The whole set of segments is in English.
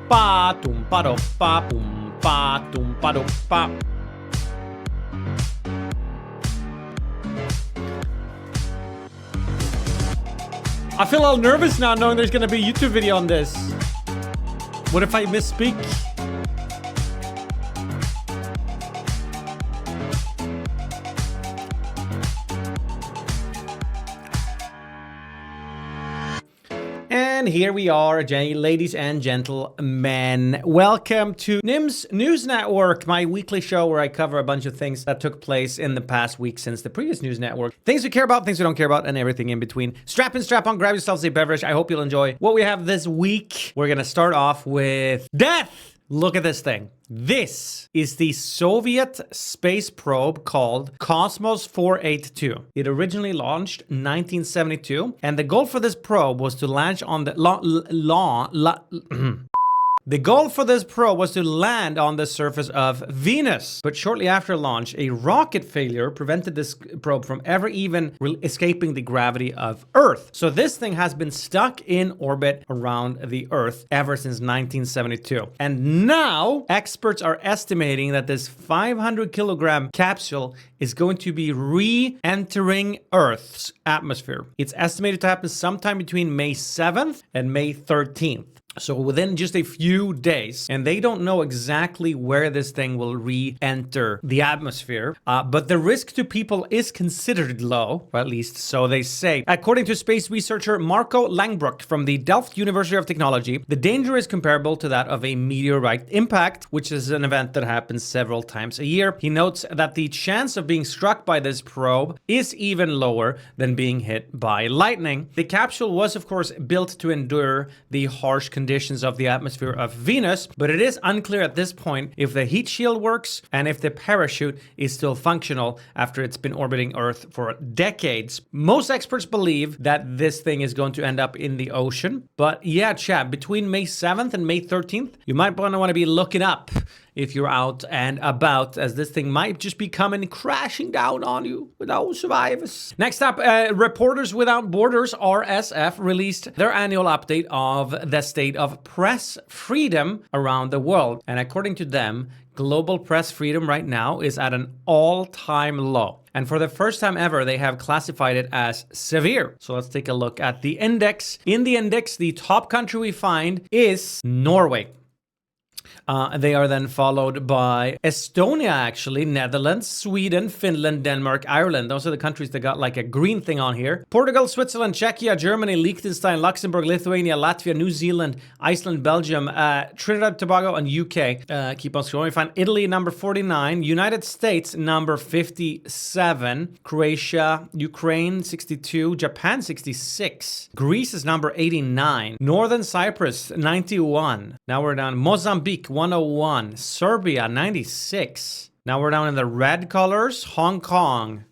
pa tum pa do pa pum pa tum pa do pa. I feel a little nervous now knowing there's gonna be a YouTube video on this. What if I misspeak? And here we are, ladies and gentlemen. Welcome to Nymn's News Network, my weekly show where I cover a bunch of things that took place in the past week since the previous news network. Things we care about, things we don't care about, and everything in between. Strap in, strap on, grab yourselves a beverage. I hope you'll enjoy what we have this week. We're gonna start off with death. Look at this thing. This is the Soviet space probe called Cosmos 482. It originally launched in 1972, and the goal for this probe was to launch on the The goal for this probe was to land on the surface of Venus. But shortly after launch, a rocket failure prevented this probe from ever even escaping the gravity of Earth. So this thing has been stuck in orbit around the Earth ever since 1972. And now experts are estimating that this 500 kilogram capsule is going to be re-entering Earth's atmosphere. It's estimated to happen sometime between May 7th and May 13th. So within just a few days, and they don't know exactly where this thing will re-enter the atmosphere, but the risk to people is considered low, or at least so they say. According to space researcher Marco Langbroek from the Delft University of Technology, the danger is comparable to that of a meteorite impact, which is an event that happens several times a year. He notes that the chance of being struck by this probe is even lower than being hit by lightning. The capsule was, of course, built to endure the harsh conditions of the atmosphere of Venus, but it is unclear at this point if the heat shield works and if the parachute is still functional after it's been orbiting Earth for decades. Most experts believe that this thing is going to end up in the ocean, but yeah, chat, between May 7th and May 13th, you might want to be looking up if you're out and about, as this thing might just be coming crashing down on you with no survivors. Next up, Reporters Without Borders, RSF, released their annual update of the state of press freedom around the world. And according to them, global press freedom right now is at an all-time low. And for the first time ever, they have classified it as severe. So let's take a look at the index. In the index, the top country we find is Norway. They are then followed by Estonia, actually, Netherlands, Sweden, Finland, Denmark, Ireland. Those are the countries that got like a green thing on here. Portugal, Switzerland, Czechia, Germany, Liechtenstein, Luxembourg, Lithuania, Latvia, New Zealand, Iceland, Belgium, Trinidad, Tobago, and UK. Keep on scrolling. Find Italy, number 49. United States, number 57. Croatia, Ukraine, 62. Japan, 66. Greece is number 89. Northern Cyprus, 91. Now we're down. Mozambique, 101. Serbia, 96. Now we're down in the red colors. Hong Kong,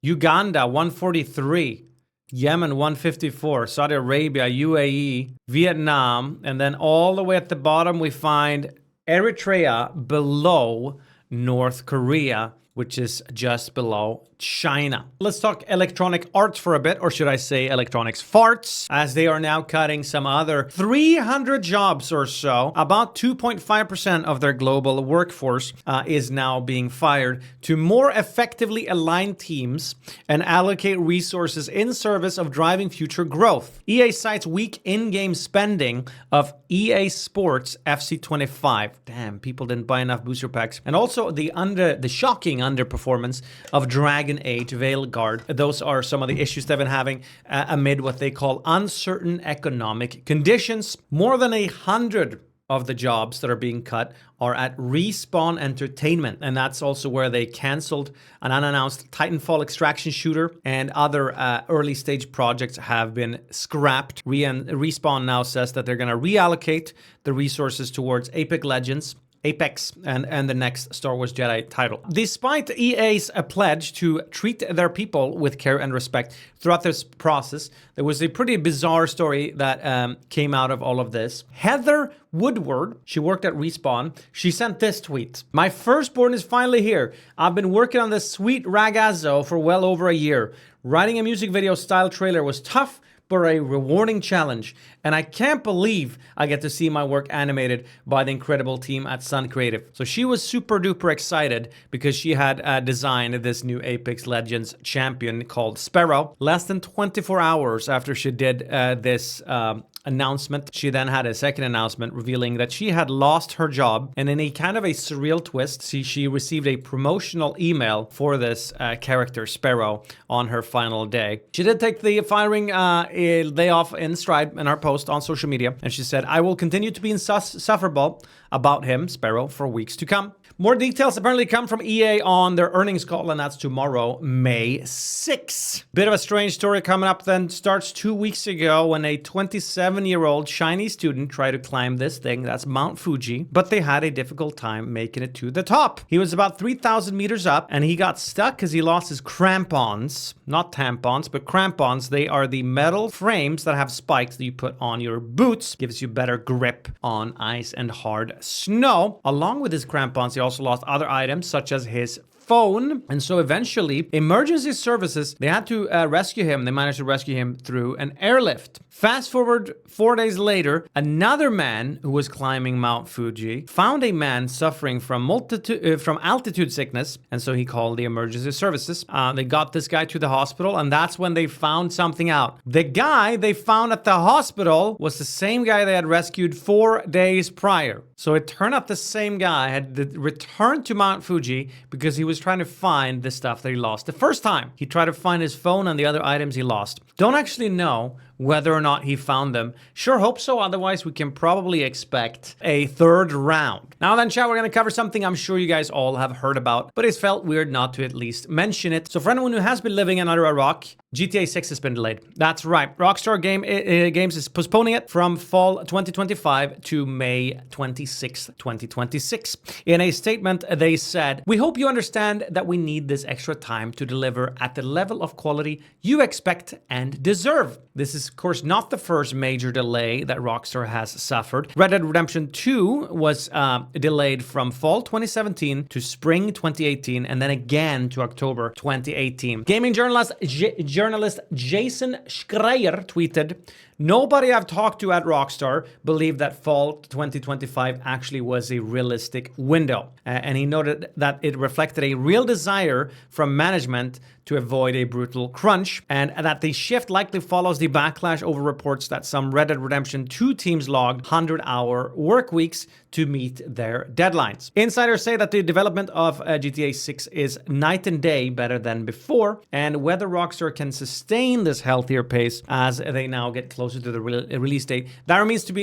Uganda, 143. Yemen, 154. Saudi Arabia, UAE, Vietnam. And then all the way at the bottom, we find Eritrea below North Korea, which is just below China. Let's talk electronic arts for a bit, or should I say electronics farts, as they are now cutting some other 300 jobs or so. About 2.5% of their global workforce is now being fired to more effectively align teams and allocate resources in service of driving future growth. EA cites weak in-game spending of EA Sports FC25. Damn, people didn't buy enough booster packs. And also the shocking underperformance of Dragon Age Veilguard. Those are some of the issues they've been having amid what they call uncertain economic conditions. More than 100 of the jobs that are being cut are at Respawn Entertainment, and that's also where they canceled an unannounced Titanfall extraction shooter, and other early stage projects have been scrapped. Respawn now says that they're going to reallocate the resources towards Apex and the next Star Wars Jedi title. Despite EA's pledge to treat their people with care and respect throughout this process, there was a pretty bizarre story that came out of all of this. Heather Woodward, she worked at Respawn, she sent this tweet. "My firstborn is finally here. I've been working on this sweet ragazzo for well over a year. Writing a music video style trailer was tough, but a rewarding challenge. And I can't believe I get to see my work animated by the incredible team at Sun Creative. So she was super duper excited because she had designed this new Apex Legends champion called Sparrow. Less than 24 hours after she did this announcement, she then had a second announcement revealing that she had lost her job, and in a kind of a surreal twist, she received a promotional email for this character Sparrow on her final day. She did take the firing layoff in stride in her post on social media, and she said, "I will continue to be insufferable about him, Sparrow, for weeks to come." More details apparently come from EA on their earnings call, and that's tomorrow, May 6th. Bit of a strange story coming up then. Starts 2 weeks ago when a 27-year-old Chinese student tried to climb this thing, that's Mount Fuji, but they had a difficult time making it to the top. He was about 3,000 meters up, and he got stuck because he lost his crampons. Not tampons, but crampons. They are the metal frames that have spikes that you put on your boots. Gives you better grip on ice and hard snow. Along with his crampons, he also lost other items such as his phone. And so eventually, emergency services, they had to rescue him. They managed to rescue him through an airlift. Fast forward 4 days later, another man who was climbing Mount Fuji found a man suffering from altitude sickness, and so he called the emergency services. They got this guy to the hospital, and that's when they found something out. The guy they found at the hospital was the same guy they had rescued 4 days prior. So it turned out the same guy had returned to Mount Fuji because he was trying to find the stuff that he lost the first time. He tried to find his phone and the other items he lost. Don't actually know whether or not he found them. Sure hope so, otherwise we can probably expect a third round. Now then, chat, we're gonna cover something I'm sure you guys all have heard about, but it's felt weird not to at least mention it. So for anyone who has been living under a rock, GTA 6 has been delayed. That's right, Rockstar Games is postponing it from fall 2025 to May 26, 2026. In a statement, they said, "We hope you understand that we need this extra time to deliver at the level of quality you expect and deserve." This is, of course, not the first major delay that Rockstar has suffered. Red Dead Redemption 2 was delayed from fall 2017 to spring 2018, and then again to October 2018. Gaming journalist Jason Schreier tweeted, "Nobody I've talked to at Rockstar believed that fall 2025 actually was a realistic window." And he noted that it reflected a real desire from management to avoid a brutal crunch, and that the shift likely follows the backlash over reports that some Red Dead Redemption 2 teams logged 100-hour work weeks to meet their deadlines. Insiders say that the development of GTA 6 is night and day better than before, and whether Rockstar can sustain this healthier pace as they now get closer to the release date, that remains to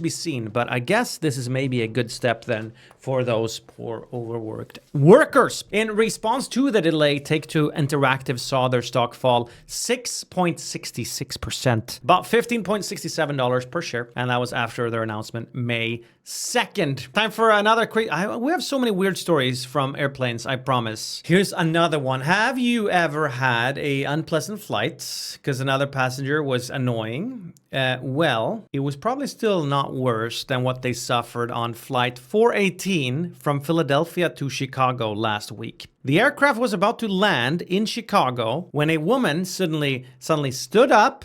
be seen. But I guess this is maybe a good step then for those poor overworked workers. In response to the delay, Take-Two Interactive saw their stock fall 6.66%, about $15.67 per share, and that was after their announcement May 2nd. Time for another quick. We have so many weird stories from airplanes, I promise. Here's another one. Have you ever had a unpleasant flight because another passenger was annoying? Well, it was probably still not worse than what they suffered on flight 418 from Philadelphia to Chicago last week. The aircraft was about to land in Chicago when a woman suddenly stood up,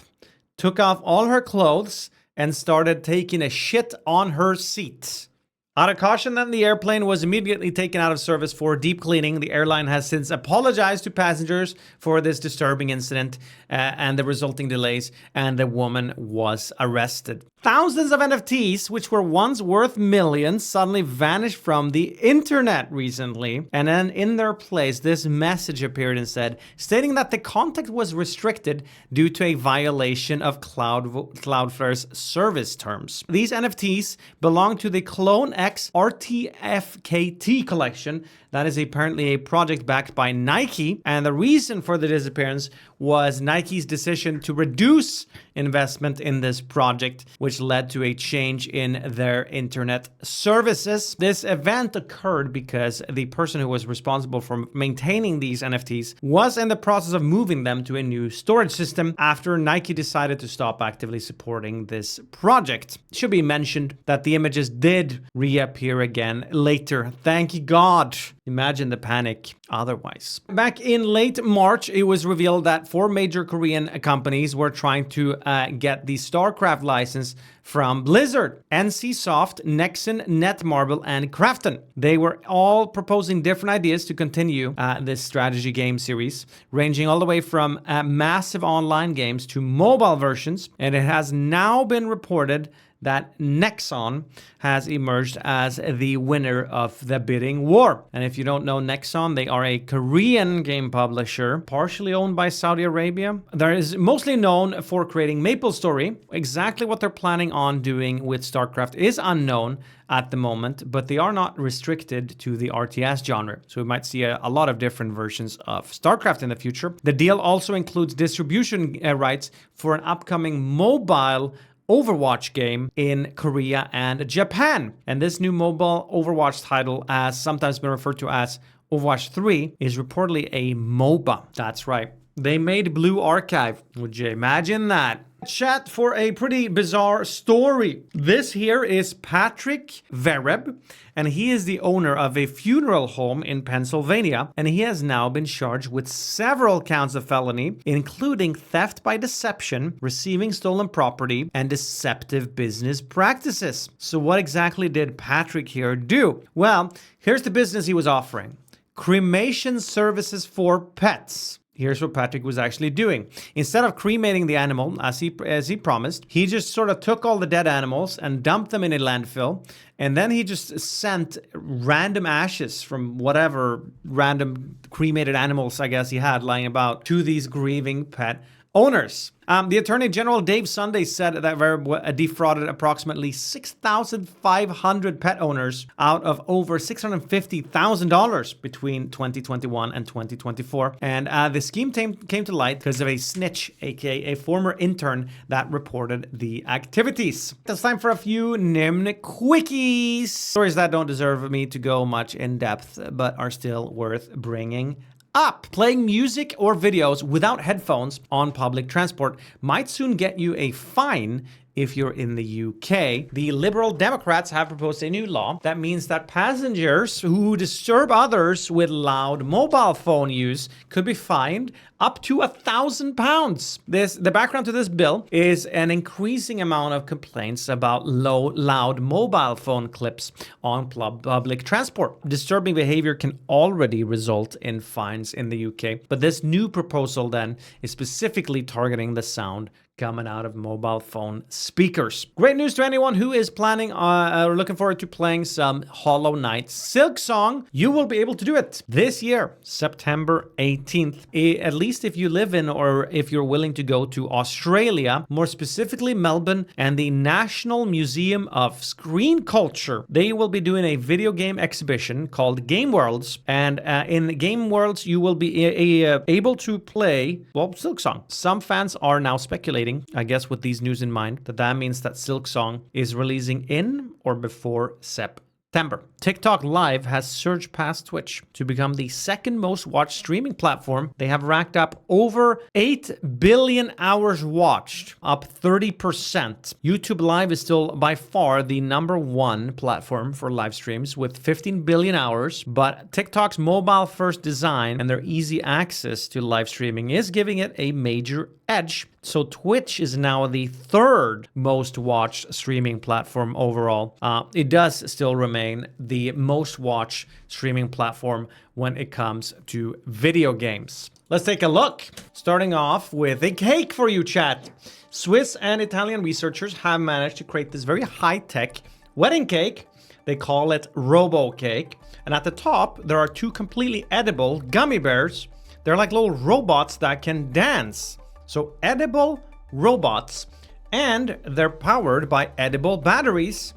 took off all her clothes, and started taking a shit on her seat. Out of caution, then, the airplane was immediately taken out of service for deep cleaning. The airline has since apologized to passengers for this disturbing incident and the resulting delays, and the woman was arrested. Thousands of NFTs, which were once worth millions, suddenly vanished from the internet recently. And then in their place, this message appeared and said, stating that the contact was restricted due to a violation of Cloudflare's service terms. These NFTs belong to the Clone X RTFKT collection. That is apparently a project backed by Nike. And the reason for the disappearance was Nike's decision to reduce investment in this project, which led to a change in their internet services. This event occurred because the person who was responsible for maintaining these NFTs was in the process of moving them to a new storage system after Nike decided to stop actively supporting this project. It should be mentioned that the images did reappear again later. Thank God. Imagine the panic otherwise. Back in late March, it was revealed that 4 major Korean companies were trying to get the StarCraft license from Blizzard, NCSoft, Nexon, Netmarble, and Krafton. They were all proposing different ideas to continue this strategy game series, ranging all the way from massive online games to mobile versions, and it has now been reported that Nexon has emerged as the winner of the bidding war. And if you don't know Nexon, they are a Korean game publisher, partially owned by Saudi Arabia. They're mostly known for creating MapleStory. Exactly what they're planning on doing with StarCraft is unknown at the moment, but they are not restricted to the RTS genre. So we might see a lot of different versions of StarCraft in the future. The deal also includes distribution rights for an upcoming mobile Overwatch game in Korea and Japan. And this new mobile Overwatch title, as sometimes been referred to as Overwatch 3, is reportedly a MOBA. That's right. They made Blue Archive. Would you imagine that? Chat for a pretty bizarre story. This here is Patrick Vereb, and he is the owner of a funeral home in Pennsylvania, and he has now been charged with several counts of felony, including theft by deception, receiving stolen property, and deceptive business practices. So what exactly did Patrick here do? Well, here's the business he was offering: cremation services for pets. Here's what Patrick was actually doing. Instead of cremating the animal, as he promised, he just sort of took all the dead animals and dumped them in a landfill. And then he just sent random ashes from whatever random cremated animals, I guess, he had lying about to these grieving pet owners. The Attorney General Dave Sunday said that Verb defrauded approximately 6,500 pet owners out of over $650,000 between 2021 and 2024. And the scheme came to light because of a snitch, aka a former intern, that reported the activities. It's time for a few Nymn Quickies. Stories that don't deserve me to go much in depth, but are still worth bringing up. Playing music or videos without headphones on public transport might soon get you a fine if you're in the UK. The Liberal Democrats have proposed a new law that means that passengers who disturb others with loud mobile phone use could be fined up to £1,000. The background to this bill is an increasing amount of complaints about loud mobile phone clips on public transport. Disturbing behavior can already result in fines in the UK, but this new proposal then is specifically targeting the sound coming out of mobile phone speakers. Great news to anyone who is planning or looking forward to playing some Hollow Knight Silksong. You will be able to do it this year, September 18th. At least if you live in or if you're willing to go to Australia, more specifically Melbourne and the National Museum of Screen Culture. They will be doing a video game exhibition called Game Worlds. And in Game Worlds, you will be able to play, well, Silksong. Some fans are now speculating, I guess with these news in mind, that means that Silksong is releasing in or before September. TikTok Live has surged past Twitch to become the second most watched streaming platform. They have racked up over 8 billion hours watched, up 30%. YouTube Live is still by far the #1 platform for live streams with 15 billion hours, but TikTok's mobile-first design and their easy access to live streaming is giving it a major edge. So Twitch is now the 3rd most watched streaming platform overall. It does still remain the most watched streaming platform when it comes to video games. Let's take a look. Starting off with a cake for you, chat. Swiss and Italian researchers have managed to create this very high-tech wedding cake. They call it Robo Cake. And at the top, there are 2 completely edible gummy bears. They're like little robots that can dance. So edible robots, and they're powered by edible batteries.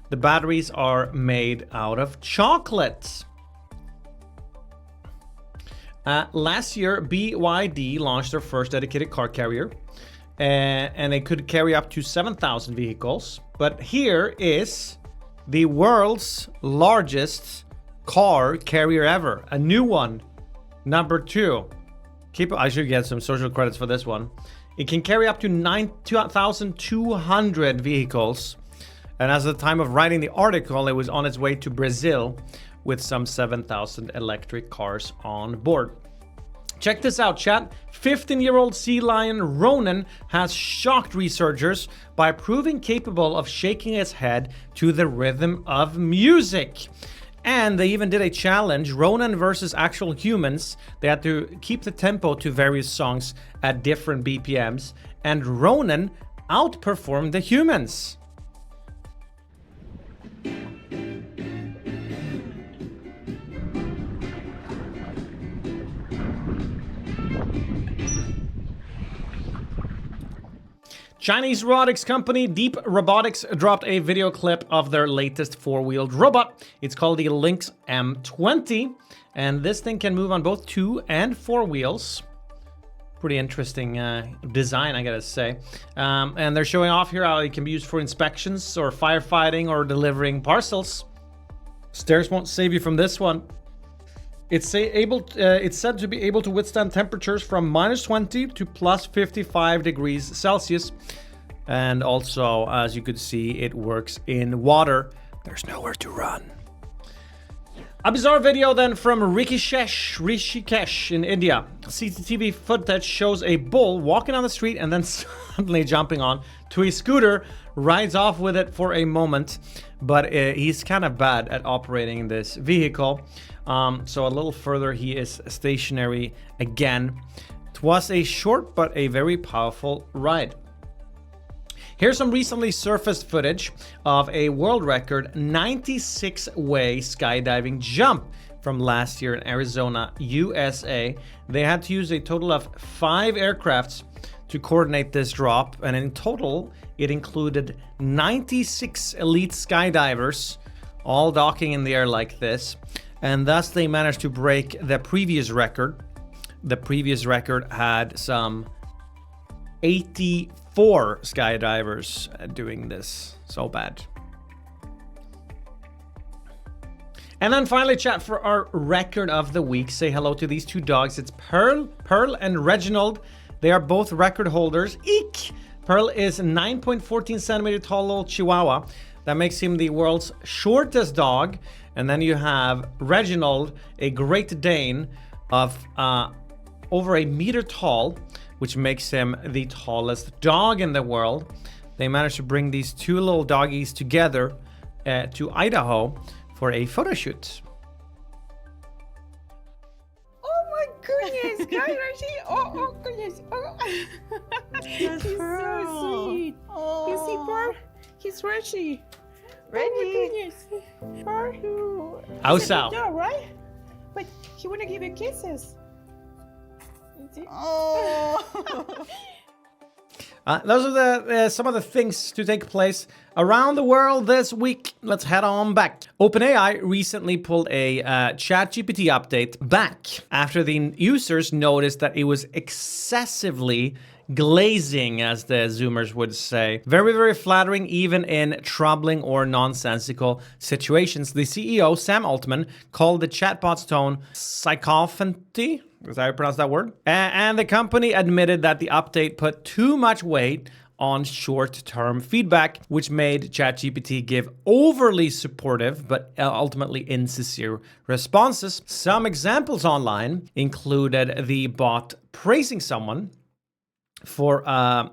The batteries are made out of chocolate. Last year, BYD launched their first dedicated car carrier, and they could carry up to 7,000 vehicles. But here is the world's largest car carrier ever, a new one, number 2. I should get some social credits for this one. It can carry up to 2,200 vehicles. And as of the time of writing the article, it was on its way to Brazil with some 7,000 electric cars on board. Check this out, chat. 15-year-old sea lion Ronan has shocked researchers by proving capable of shaking its head to the rhythm of music. And they even did a challenge, Ronan versus actual humans. They had to keep the tempo to various songs at different BPMs, and Ronan outperformed the humans. Chinese robotics company Deep Robotics dropped a video clip of their latest four-wheeled robot. It's called the Lynx M20, and this thing can move on both 2 and 4 wheels. Pretty interesting design, I gotta say. And they're showing off here how it can be used for inspections or firefighting or delivering parcels. Stairs won't save you from this one. It's said to be able to withstand temperatures from -20 to +55 degrees Celsius. And also, as you could see, it works in water. There's nowhere to run. A bizarre video then from Rishikesh in India. CCTV footage shows a bull walking on the street and then suddenly jumping on to a scooter, rides off with it for a moment, but he's kind of bad at operating this vehicle. So a little further, he is stationary again. It was a short but a very powerful ride. Here's some recently surfaced footage of a world record 96-way skydiving jump from last year in Arizona, USA. They had to use a total of 5 aircrafts to coordinate this drop, and in total, it included 96 elite skydivers, all docking in the air like this, and thus they managed to break the previous record. The previous record had some 84 skydivers doing this. So bad. And then finally, chat, for our record of the week, say hello to these 2 dogs. It's Pearl and Reginald. They are both record holders. Eek! Pearl is 9.14 centimeter tall little Chihuahua. That makes him the world's shortest dog. And then you have Reginald, a Great Dane of over a meter tall, which makes him the tallest dog in the world. They managed to bring these 2 little doggies together to Idaho for a photo shoot. Oh my goodness, guys, Reggie! Oh goodness! Oh, he's so sweet. You see, Pearl? He's Reggie. Reggie. Oh my goodness, Pearl. How's out? Yeah, right? But he wanna give you kisses. Oh. Those are some of the things to take place around the world this week. Let's head on back. OpenAI recently pulled a ChatGPT update back after the users noticed that it was excessively glazing, as the Zoomers would say. Very, very flattering, even in troubling or nonsensical situations. The CEO, Sam Altman, called the chatbot's tone psychophanty. Is that how you pronounce that word? And the company admitted that the update put too much weight on short-term feedback, which made ChatGPT give overly supportive but ultimately insincere responses. Some examples online included the bot praising someone for,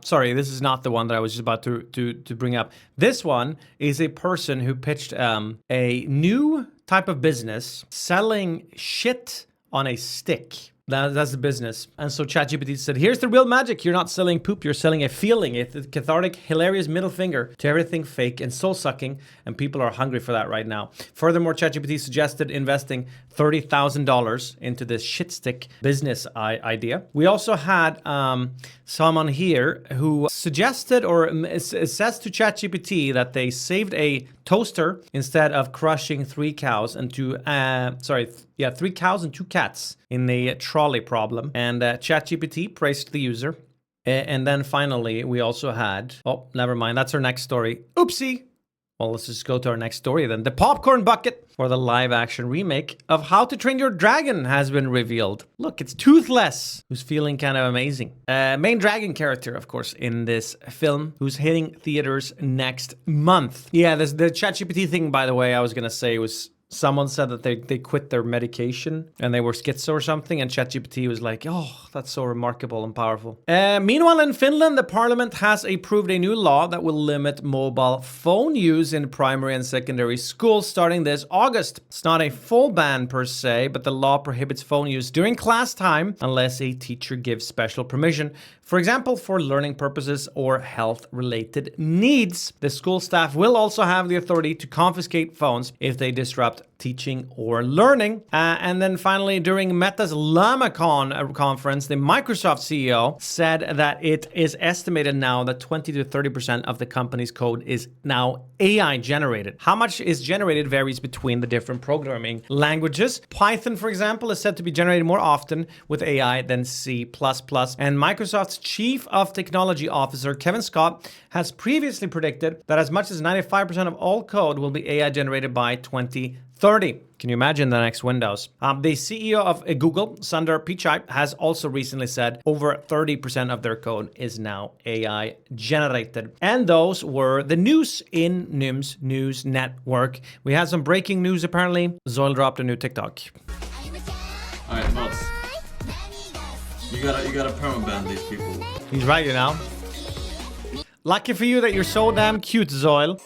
sorry, this is not the one that I was just about to bring up. This one is a person who pitched a new type of business selling shit on a stick. That's the business. And so ChatGPT said, here's the real magic. You're not selling poop, you're selling a feeling. It's a cathartic, hilarious middle finger to everything fake and soul-sucking, and people are hungry for that right now. Furthermore, ChatGPT suggested investing $30,000 into this shit stick business idea. We also had someone here who suggested or says to ChatGPT that they saved a toaster instead of crushing 3 cows and 2 cats in the trolley problem. And ChatGPT praised the user. And then finally, we also had, oh, never mind, that's our next story. Oopsie. Well, let's just go to our next story then. The popcorn bucket for the live-action remake of How to Train Your Dragon has been revealed. Look, it's Toothless, who's feeling kind of amazing. Main dragon character, of course, in this film, who's hitting theaters next month. Yeah, the ChatGPT thing, by the way, I was gonna say was someone said that they quit their medication and they were schizo or something, and ChatGPT was like, oh, that's so remarkable and powerful. Meanwhile, in Finland, the parliament has approved a new law that will limit mobile phone use in primary and secondary schools starting this August. It's not a full ban per se, but the law prohibits phone use during class time unless a teacher gives special permission. For example, for learning purposes or health-related needs. The school staff will also have the authority to confiscate phones if they disrupt teaching or learning. And then finally, during Meta's LlamaCon conference, the Microsoft CEO said that it is estimated now that 20 to 30% of the company's code is now AI generated. How much is generated varies between the different programming languages. Python, for example, is said to be generated more often with AI than C++. And Microsoft's Chief of Technology Officer, Kevin Scott, has previously predicted that as much as 95% of all code will be AI generated by 2030. Can you imagine the next Windows? The CEO of Google, Sundar Pichai, has also recently said over 30% of their code is now AI generated. And those were the news in Nymn's news network. We had some breaking news apparently. Zoil dropped a new TikTok. Alright, Mats. You gotta permaban these people. He's right, you know. Lucky for you that you're so damn cute, Zoil.